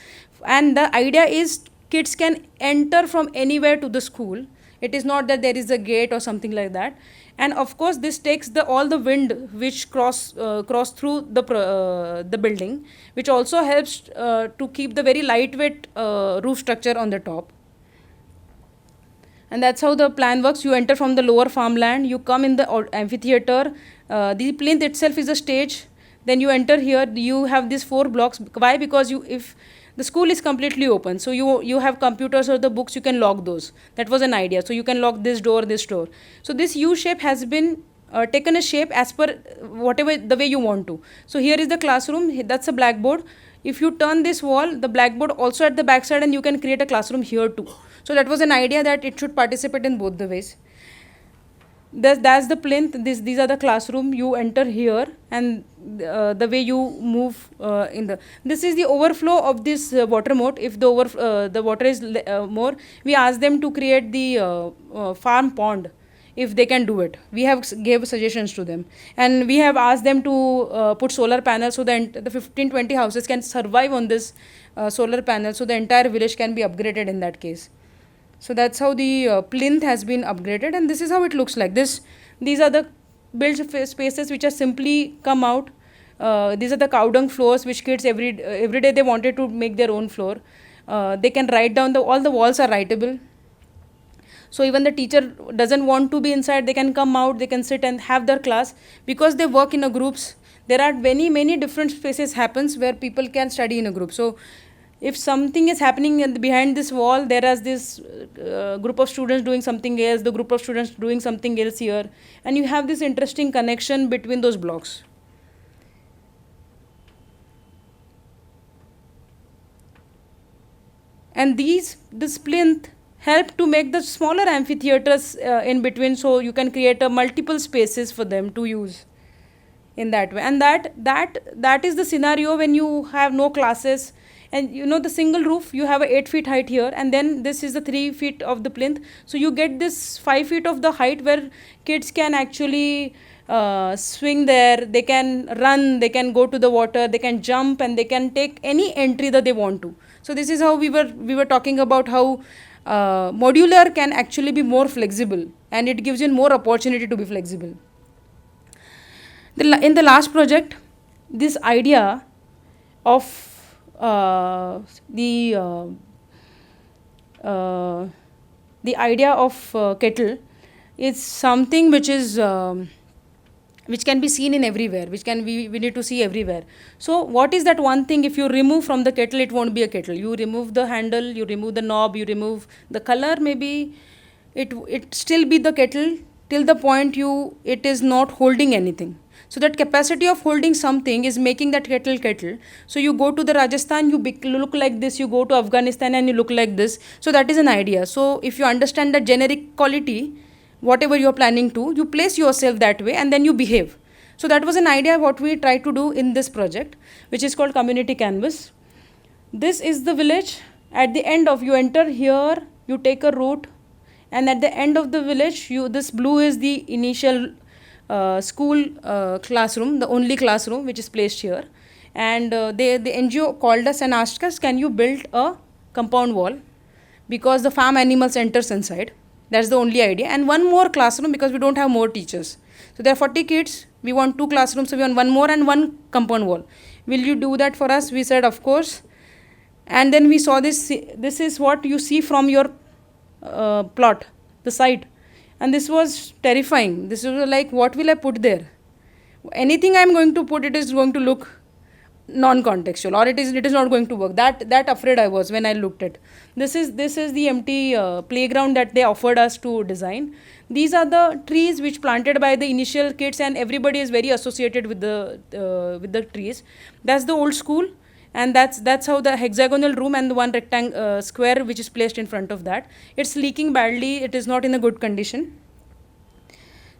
And the idea is kids can enter from anywhere to the school. It is not that there is a gate or something like that. And of course this takes the all the wind which cross through the building, which also helps to keep the very lightweight roof structure on the top. And that's how the plan works. You enter from the lower farmland, you come in the amphitheater. The plinth itself is a stage. Then you enter here, you have these 4 blocks. Why? Because you, if the school is completely open, so you have computers or the books, you can lock those. That was an idea. So you can lock this door, this door. So this U shape has been taken a shape as per whatever the way you want to. So here is the classroom, that's a blackboard. If you turn this wall, the blackboard also at the back side, and you can create a classroom here too. So that was an idea that it should participate in both the ways. That's the plinth. These are the classroom. You enter here, and the way you move in the, this is the overflow of this water moat. If the water is more, we ask them to create the farm pond, if they can do it. We have gave suggestions to them, and we have asked them to put solar panels, so that the 15-20 houses can survive on this solar panel, so the entire village can be upgraded in that case. So that's how the plinth has been upgraded, and this is how it looks like. These are the built spaces which are simply come out. These are the cow dung floors which kids every day they wanted to make their own floor. They can write down, all the walls are writable. So even the teacher doesn't want to be inside, they can come out, they can sit and have their class. Because they work in a groups, there are many different spaces happens where people can study in a group. So if something is happening behind this wall, there is this group of students doing something else, the group of students doing something else here, and you have this interesting connection between those blocks. And this plinth help to make the smaller amphitheaters in between, so you can create multiple spaces for them to use in that way. And that is the scenario when you have no classes, and you know the single roof, you have a 8 feet height here, and then this is the 3 feet of the plinth, so you get this 5 feet of the height where kids can actually swing there, they can run, they can go to the water, they can jump, and they can take any entry that they want to. So this is how we were talking about how modular can actually be more flexible, and it gives you more opportunity to be flexible. In the last project, this idea of the idea of kettle is something which is which can be seen in everywhere, which can we need to see everywhere. So what is that one thing, if you remove from the kettle, it won't be a kettle. You remove the handle, you remove the knob, you remove the color, maybe it still be the kettle till the point it is not holding anything. So that capacity of holding something is making that kettle. So you go to the Rajasthan, you look like this, you go to Afghanistan and you look like this. So that is an idea. So if you understand the generic quality, whatever you are planning to, you place yourself that way and then you behave. So that was an idea what we tried to do in this project, which is called Community Canvas. This is the village. At the end of, you enter here, you take a route, and at the end of the village, this blue is the initial school classroom, the only classroom which is placed here. And the NGO called us and asked us, can you build a compound wall, because the farm animals enters inside. That's the only idea. And one more classroom, because we don't have more teachers. So there are 40 kids, we want 2 classrooms, so we want one more and one compound wall. Will you do that for us? We said, of course. And then we saw this is what you see from your plot, the site. And this was terrifying. This was like, what will I put there? Anything I am going to put, it is going to look non-contextual, or it is not going to work. That afraid I was when I looked at. This is the empty playground that they offered us to design. These are the trees which planted by the initial kids, and everybody is very associated with the trees. That's the old school, and that's how the hexagonal room and the one rectangle square which is placed in front of that. It's leaking badly. It is not in a good condition.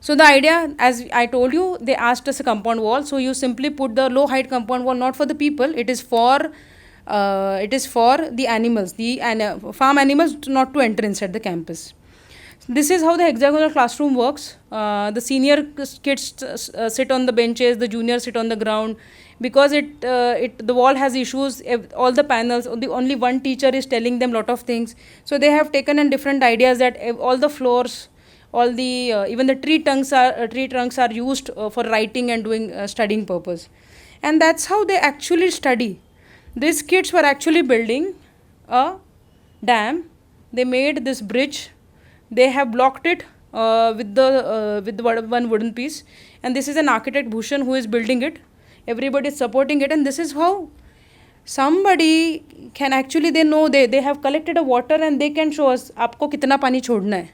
So the idea, as I told you, they asked us a compound wall. So you simply put the low height compound wall, not for the people. It is for the animals, the farm animals, not to enter inside the campus. This is how the hexagonal classroom works. The senior kids sit on the benches, the juniors sit on the ground. Because the wall has issues, all the panels, only one teacher is telling them lot of things. So they have taken in different ideas that all the floors, all the even the tree trunks are used for writing and doing studying purpose. And that's how they actually study. These kids were actually building a dam. They made this bridge. They have blocked it with one wooden piece. And this is an architect, Bhushan, who is building it. Everybody is supporting it. And this is how somebody can actually, they have collected a water and they can show us, aapko kitna pani chodna hai.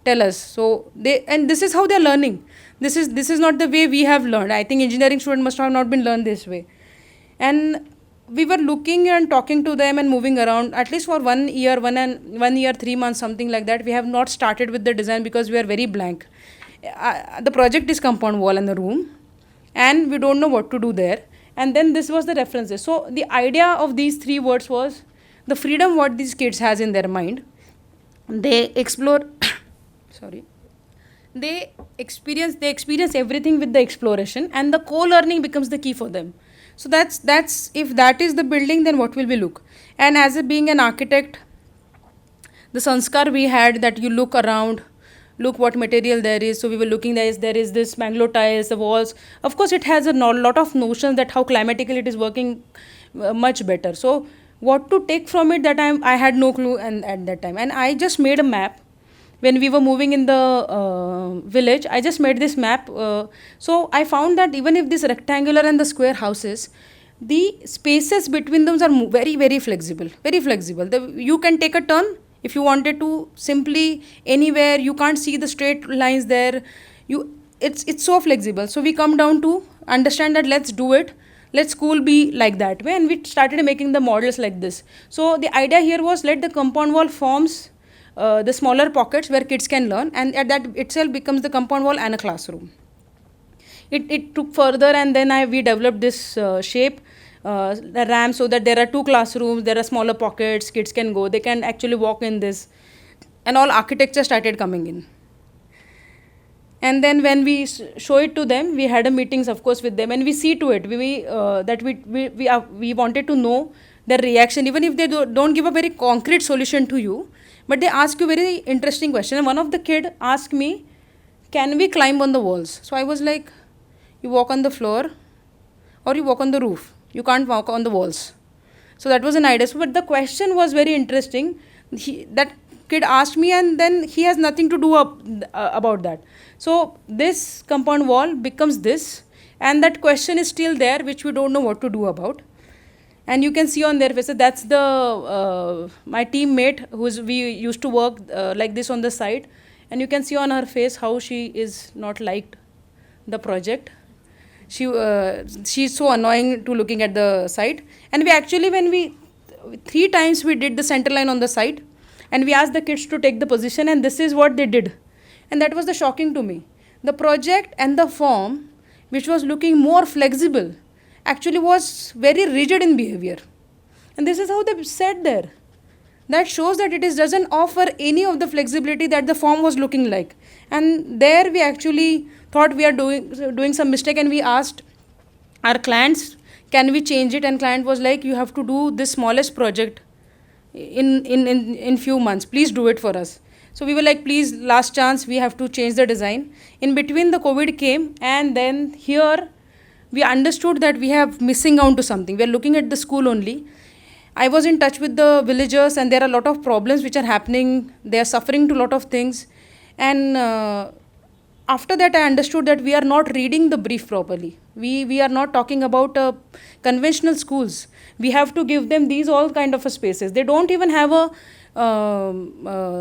Tell us. So and this is how they are learning. This is not the way we have learned. I think engineering students must have not been learned this way. And we were looking and talking to them and moving around at least for 1 year, 1 year, 3 months, something like that. We have not started with the design because we are very blank. The project is compound wall in the room, and we don't know what to do there. And then this was the references. So the idea of these 3 words was the freedom what these kids has in their mind. They explore sorry, they experience everything with the exploration, and the co-learning becomes the key for them. So that's if that is the building, then what will we look? And as being an architect, the sanskar we had, that you look around, look what material there is. So we were looking, there is this Bangalore tiles, the walls. Of course, it has a lot of notions that how climatically it is working much better. So what to take from it, that I had no clue and at that time. And I just made a map. When we were moving in the village, I just made this map. So I found that even if this rectangular and the square houses, the spaces between them are very, very flexible. Very flexible. You can take a turn if you wanted to, simply anywhere. You can't see the straight lines there. It's so flexible. So we come down to understand that let's do it. Let school be like that way. And we started making the models like this. So the idea here was, let the compound wall forms the smaller pockets where kids can learn, and that itself becomes the compound wall and a classroom. It took further, and then we developed this shape, the ramp, so that there are 2 classrooms, there are smaller pockets, kids can go, they can actually walk in this, and all architecture started coming in. And then when we show it to them, we had a meetings, of course, with them, and we see to it we wanted to know their reaction, even if they don't give a very concrete solution to you, but they ask you very interesting question. And one of the kid asked me, can we climb on the walls? So I was like, you walk on the floor or you walk on the roof. You can't walk on the walls. So that was an idea. So, but the question was very interesting. That kid asked me, and then he has nothing to do about that. So this compound wall becomes this, and that question is still there, which we don't know what to do about. And you can see on their faces, that's my teammate we used to work like this on the site. And you can see on her face how she is not liked the project. She's so annoying to looking at the site. And we actually, 3 times we did the center line on the site, and we asked the kids to take the position, and this is what they did. And that was the shocking to me. The project and the form, which was looking more flexible, actually was very rigid in behavior. And this is how they said there. That shows that it doesn't offer any of the flexibility that the form was looking like. And there we actually thought we are doing some mistake, and we asked our clients, can we change it? And client was like, you have to do this smallest project in few months. Please do it for us. So we were like, please, last chance, we have to change the design. In between, the COVID came, and then here we understood that we have missing out to something. We are looking at the school only. I was in touch with the villagers, and there are a lot of problems which are happening. They are suffering to a lot of things. And after that, I understood that we are not reading the brief properly. We are not talking about conventional schools. We have to give them these all kind of spaces. They don't even have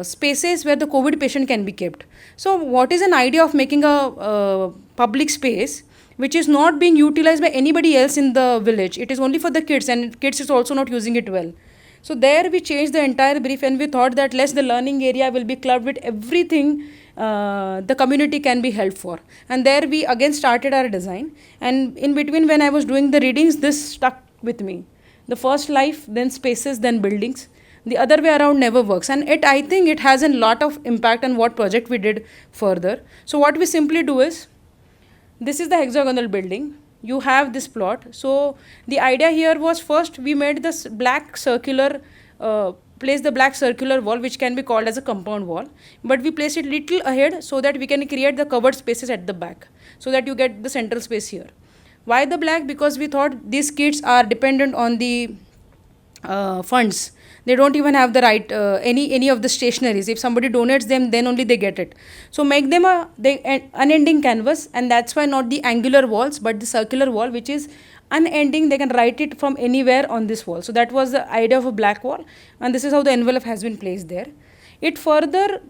spaces where the COVID patient can be kept. So what is an idea of making a public space which is not being utilized by anybody else in the village? It is only for the kids, and kids is also not using it well. So there we changed the entire brief, and we thought that less the learning area will be clubbed with everything the community can be helped for. And there we again started our design. And in between, when I was doing the readings, this stuck with me. The first life, then spaces, then buildings. The other way around never works, and I think it has a lot of impact on what project we did further. So what we simply do is, this is the hexagonal building, you have this plot. So the idea here was, first we made this black circular place the black circular wall, which can be called as a compound wall, but we place it little ahead so that we can create the covered spaces at the back, so that you get the central space here. Why the black? Because we thought these kids are dependent on the funds. They don't even have the right any of the stationaries. If somebody donates them, then only they get it. So make them unending canvas, and that's why not the angular walls but the circular wall, which is unending. They can write it from anywhere on this wall. So that was the idea of a black wall, and this is how the envelope has been placed there. It further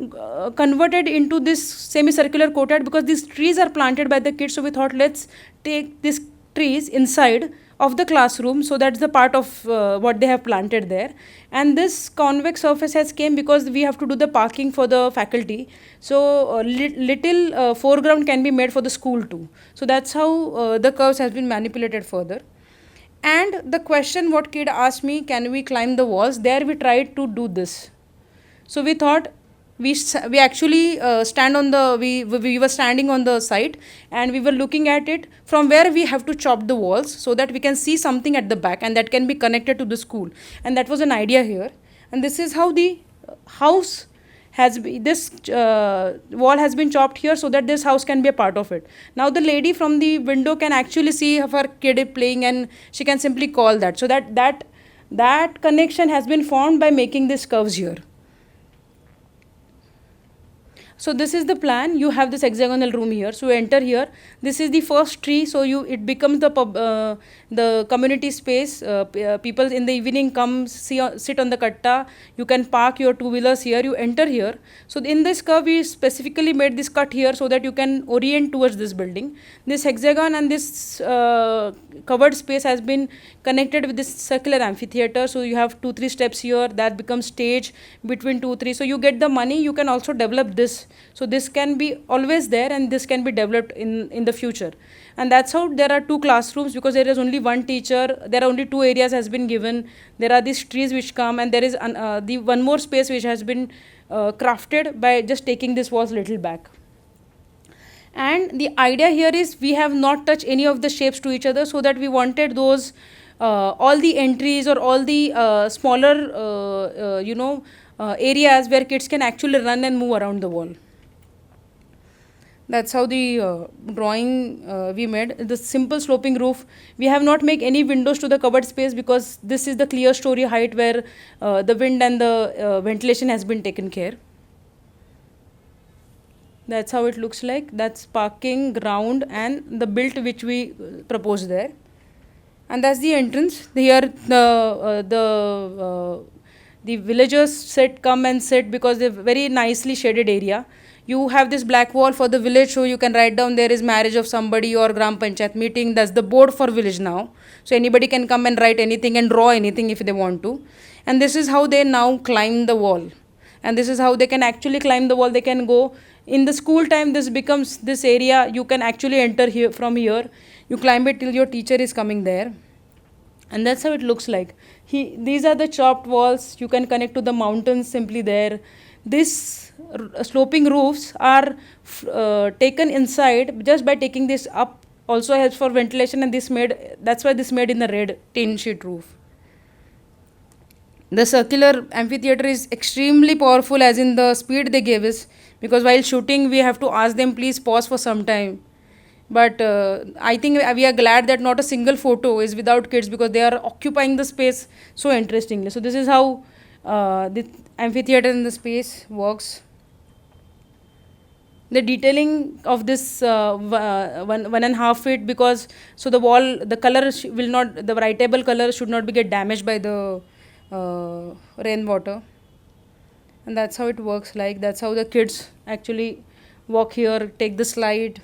converted into this semicircular courtyard, because these trees are planted by the kids. So we thought, let's take these trees inside of the classroom, so that's the part of what they have planted there. And this convex surface has came because we have to do the parking for the faculty. So little foreground can be made for the school too. So that's how the curves has been manipulated further. And the question what kid asked me, can we climb the walls? There we tried to do this. So we thought, we actually stand on the, we were standing on the site, and we were looking at it from where we have to chop the walls, so that we can see something at the back, and that can be connected to the school. And that was an idea here. And this is how the house has been, this wall has been chopped here, so that this house can be a part of it. Now the lady from the window can actually see her kid playing, and she can simply call that. So that connection has been formed by making these curves here. So this is the plan. You have this hexagonal room here. So you enter here. This is the first tree. So it becomes the community space. People in the evening come sit on the katta. You can park your two-wheelers here. You enter here. So in this curve, we specifically made this cut here so that you can orient towards this building. This hexagon and this covered space has been connected with this circular amphitheater. So you have 2-3 steps here. That becomes stage between 2-3. So you get the money. You can also develop this. So this can be always there, and this can be developed in the future. And that's how there are 2 classrooms, because there is only 1 teacher. There are only 2 areas has been given. There are these trees which come, and there is the one more space which has been crafted by just taking this walls little back. And the idea here is, we have not touched any of the shapes to each other, so that we wanted those all the entries or all the smaller areas where kids can actually run and move around the wall. That's how the drawing we made. The simple sloping roof. We have not made any windows to the covered space, because this is the clear story height where the wind and the ventilation has been taken care. That's how it looks like. That's parking, ground, and the built which we proposed there. And that's the entrance. Here the villagers come and sit, because they're very nicely shaded area. You have this black wall for the village, so you can write down there is marriage of somebody or Gram Panchayat meeting. That's the board for village now. So anybody can come and write anything and draw anything if they want to. And this is how they now climb the wall. And this is how they can actually climb the wall. They can go in the school time. This becomes this area. You can actually enter here from here. You climb it till your teacher is coming there. And that's how it looks like. These are the chopped walls. You can connect to the mountains simply there. These sloping roofs are taken inside just by taking this up. Also helps for ventilation, and that's why this made in the red tin sheet roof. The circular amphitheater is extremely powerful, as in the speed they gave us, because while shooting we have to ask them, please pause for some time. But I think we are glad that not a single photo is without kids, because they are occupying the space so interestingly. So this is how the amphitheater in the space works. The detailing of this 1.5 feet, because so the wall, the color will not, the writable color should not be get damaged by the rainwater. And that's how it works like. That's how the kids actually walk here, take the slide.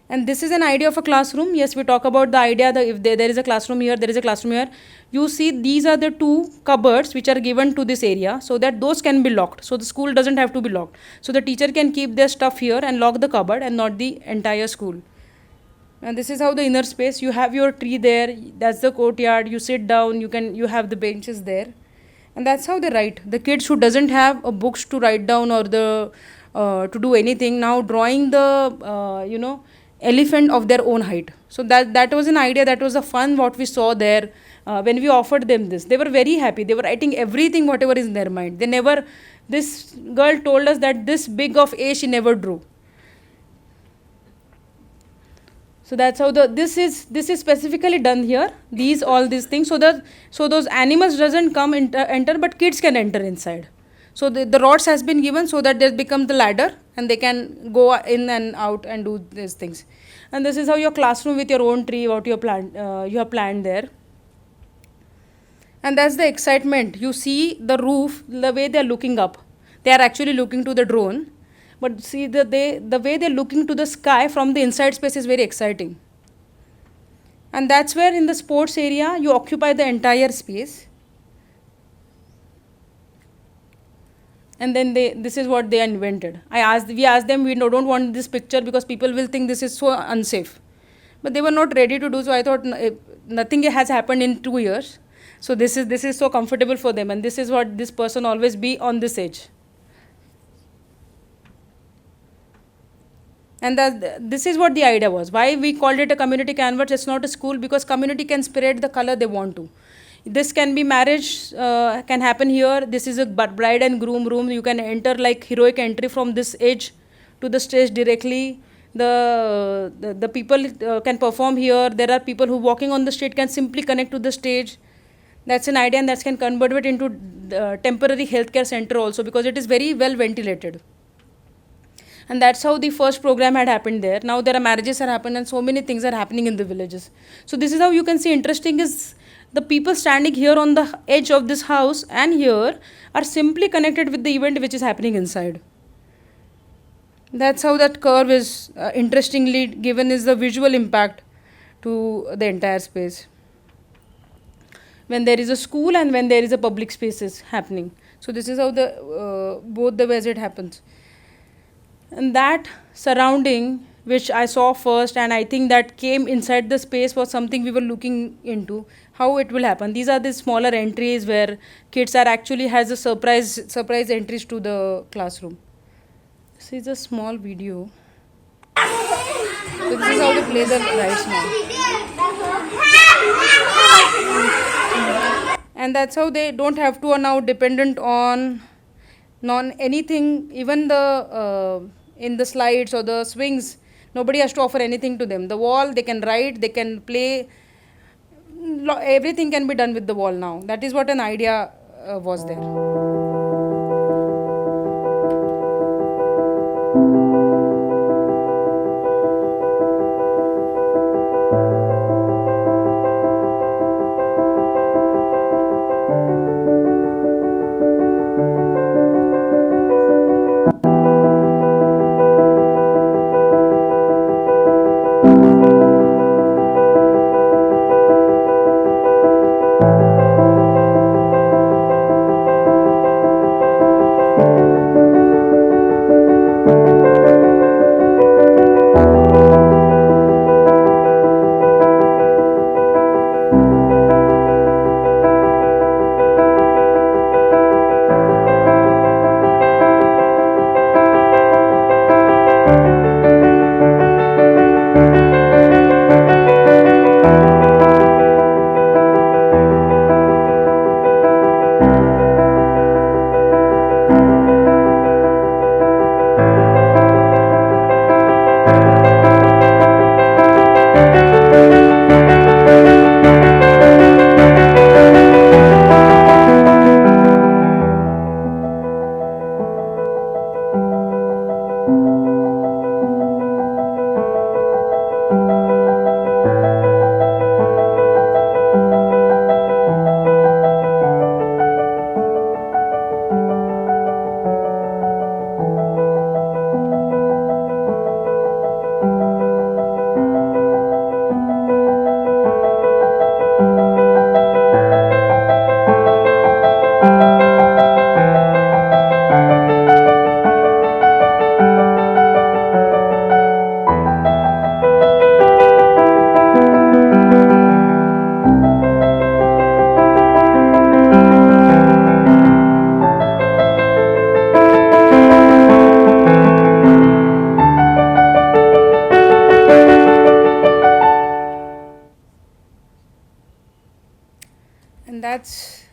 And this is an idea of a classroom. Yes, we talk about the idea that if there is a classroom here, there is a classroom here. You see, these are the 2 cupboards which are given to this area, so that those can be locked. So the school doesn't have to be locked. So the teacher can keep their stuff here and lock the cupboard, and not the entire school. And this is how the inner space. You have your tree there. That's the courtyard. You sit down. You have the benches there. And that's how they write. The kids who doesn't have a books to write down or the to do anything, now drawing the elephant of their own height. So that was an idea, that was a fun what we saw there. When we offered them this, they were very happy. They were writing everything whatever is in their mind. They never, this girl told us that this big of a she never drew. So that's how this is specifically done here, all these things, so that those animals doesn't come enter, but kids can enter inside. So the rods has been given so that they become the ladder and they can go in and out and do these things. And this is how your classroom with your own tree, what you have planned there. And that's the excitement. You see the roof, the way they are looking up. They are actually looking to the drone. But see, the way they're looking to the sky from the inside space is very exciting. And that's where in the sports area, you occupy the entire space. And then this is what they invented. We asked them, we don't want this picture because people will think this is so unsafe. But they were not ready to do so. I thought nothing has happened in 2 years. So this is so comfortable for them. And this is what this person always be on this edge. And this is what the idea was. Why we called it a community canvas. It's not a school, because community can spread the color they want to. This can be marriage, can happen here. This is a bride and groom room. You can enter like heroic entry from this edge to the stage directly. The people can perform here. There are people who walking on the stage can simply connect to the stage. That's an idea, and that can convert it into temporary healthcare center also, because it is very well ventilated. And that's how the first program had happened there. Now there are marriages are happening and so many things are happening in the villages. So this is how you can see, interesting is the people standing here on the edge of this house and here are simply connected with the event which is happening inside. That's how that curve is interestingly given, is the visual impact to the entire space. When there is a school and when there is a public spaces happening. So this is how the both the ways it happens. And that surrounding which I saw first, and I think that came inside the space, was something we were looking into, how it will happen. These are the smaller entries where kids are actually has a surprise entries to the classroom. This is a small video. So this is how they play the rides now. And that's how they don't have to are now dependent on anything, even the in the slides or the swings, nobody has to offer anything to them. The wall, they can ride, they can play, everything can be done with the wall now. That is what an idea was there.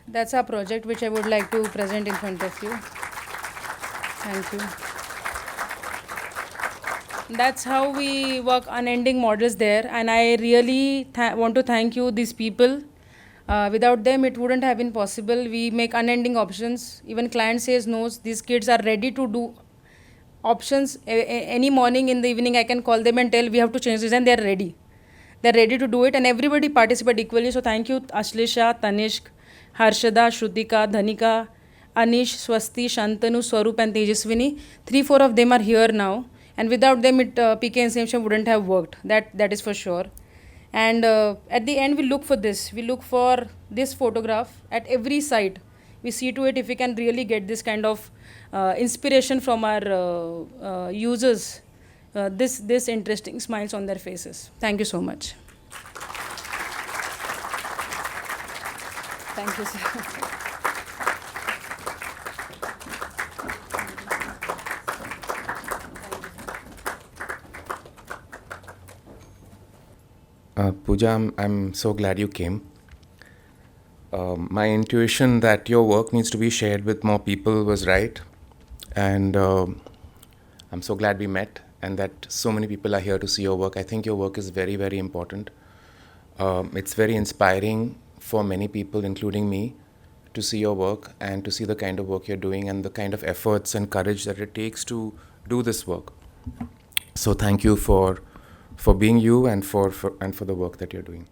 that's our project which I would like to present in front of you. Thank you. That's how we work unending models there, and I really want to thank you, these people. Without them, it wouldn't have been possible. We make unending options. Even client says no. These kids are ready to do options. Any morning, in the evening, I can call them and tell we have to change this, and they're ready. They're ready to do it, and everybody participate equally. So thank you, Ashlisha, Tanishk, Harshada, Shrutika, Dhanika, Anish, Swasti, Shantanu, Swarup, and Tejaswini. 3-4 of them are here now, and without them, PK Inception wouldn't have worked. That is for sure. And at the end, we look for this. We look for this photograph at every site. We see to it if we can really get this kind of inspiration from our users. This interesting smiles on their faces. Thank you so much. Thank you, sir. Pooja, I'm so glad you came. My intuition that your work needs to be shared with more people was right. And I'm so glad we met and that so many people are here to see your work. I think your work is very, very important. It's very inspiring for many people, including me, to see your work and to see the kind of work you're doing and the kind of efforts and courage that it takes to do this work. So thank you for being you and for the work that you're doing.